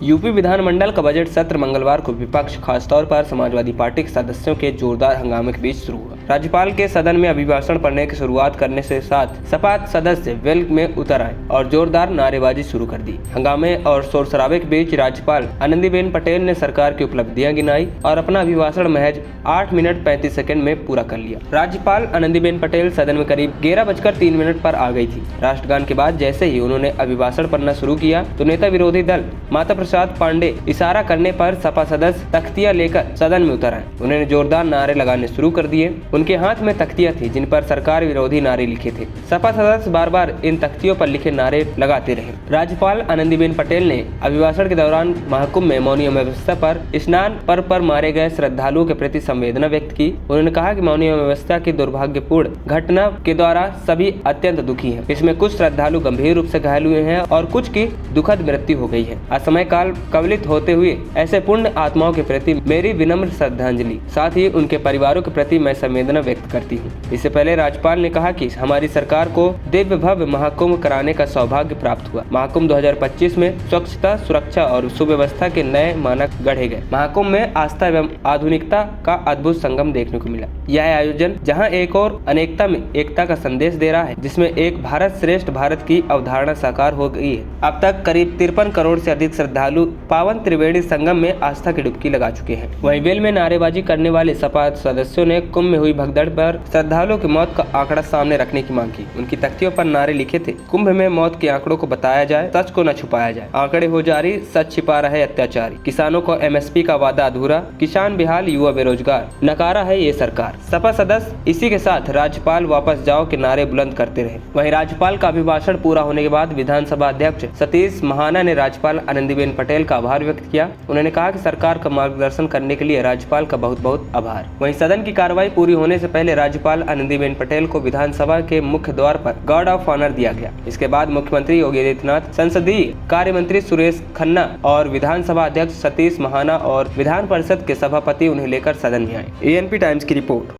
UP विधानमंडल का budget सत्र मंगलवार को विपक्ष खासतौर पर समाजवादी पार्टी के सदस्यों के जोरदार हंगामे के बीच शुरू हुआ। राज्यपाल के सदन में अभिभाषण पढ़ने की शुरुआत करने से साथ सपा सदस्य वेल में उतर आए और जोरदार नारेबाजी शुरू कर दी। हंगामे और शोर शराबे के बीच राज्यपाल आनंदीबेन पटेल ने सरकार की उपलब्धियां गिनाई और अपना अभिभाषण महज 8 मिनट 35 सेकंड में पूरा कर लिया। राज्यपाल आनंदीबेन पटेल सदन में करीब 11:03 पर आ गई थी। राष्ट्रगान के बाद जैसे ही उन्होंने अभिभाषण पढ़ना शुरू किया तो नेता विरोधी दल माता प्रसाद पांडे इशारा करने पर सपा सदस्य तख्तियां लेकर सदन में उतर आए। उन्होंने जोरदार नारे लगाने शुरू कर दिए। उनके हाथ में तख्तियां थी जिन पर सरकार विरोधी नारे लिखे थे। सपा सदस्य बार बार इन तख्तियों पर लिखे नारे लगाते रहे। राज्यपाल आनंदीबेन पटेल ने अभिभाषण के दौरान महाकुंभ में मौनी अमावस्या पर स्नान पर्व पर मारे गए श्रद्धालुओं के प्रति संवेदना व्यक्त की। उन्होंने कहा कि मौनी अमावस्या की दुर्भाग्यपूर्ण घटना के द्वारा सभी अत्यंत दुखी हैं। इसमें कुछ श्रद्धालु गंभीर रूप से घायल हुए हैं और कुछ की दुखद मृत्यु हो गई है। असमय काल कवलित होते हुए ऐसे पुण्य आत्माओं के प्रति मेरी विनम्र श्रद्धांजलि, साथ ही उनके परिवारों के प्रति मैं संवेदना व्यक्त करती हूँ। इससे पहले राज्यपाल ने कहा कि हमारी सरकार को दिव्य भव्य महाकुंभ कराने का सौभाग्य प्राप्त हुआ। महाकुंभ 2025 में स्वच्छता, सुरक्षा और सुव्यवस्था के नए मानक गढ़े गए। महाकुंभ में आस्था एवं आधुनिकता का अद्भुत संगम देखने को मिला। यह आयोजन जहाँ एक और अनेकता में एकता का संदेश दे रहा है, जिसमें एक भारत श्रेष्ठ भारत की अवधारणा साकार हो गई है। अब तक करीब 53 करोड़ से अधिक श्रद्धालु पावन त्रिवेणी संगम में आस्था की डुबकी लगा चुके हैं। वहीं वेल में नारेबाजी करने वाले सपा सदस्यों ने कुंभ में हुई भगदड़ पर श्रद्धालुओं की मौत का आंकड़ा सामने रखने की मांग की। उनकी तख्तियों पर नारे लिखे थे, कुंभ में मौत के आंकड़ों को बताया जाए, सच को न छुपाया जाए। आंकड़े हो जारी, सच छिपा रहे अत्याचारी। किसानों को MSP का वादा अधूरा, किसान बेहाल, युवा बेरोजगार, नकारा है ये सरकार। सपा सदस्य इसी के साथ राज्यपाल वापस जाओ के नारे बुलंद करते रहे। वहीं राज्यपाल का अभिभाषण पूरा होने के बाद विधानसभा अध्यक्ष सतीश महाना ने राज्यपाल आनंदीबेन पटेल का आभार व्यक्त किया। उन्होंने कहा कि सरकार का मार्गदर्शन करने के लिए राज्यपाल का बहुत बहुत आभार। वहीं सदन की कार्रवाई पूरी होने से पहले राज्यपाल आनंदीबेन पटेल को विधानसभा के मुख्य द्वार पर गार्ड ऑफ ऑनर दिया गया। इसके बाद मुख्यमंत्री योगी आदित्यनाथ, संसदीय कार्य मंत्री सुरेश खन्ना और विधानसभा अध्यक्ष सतीश महाना और विधान परिषद के सभापति उन्हें लेकर सदन में आए। ANP टाइम्स की रिपोर्ट।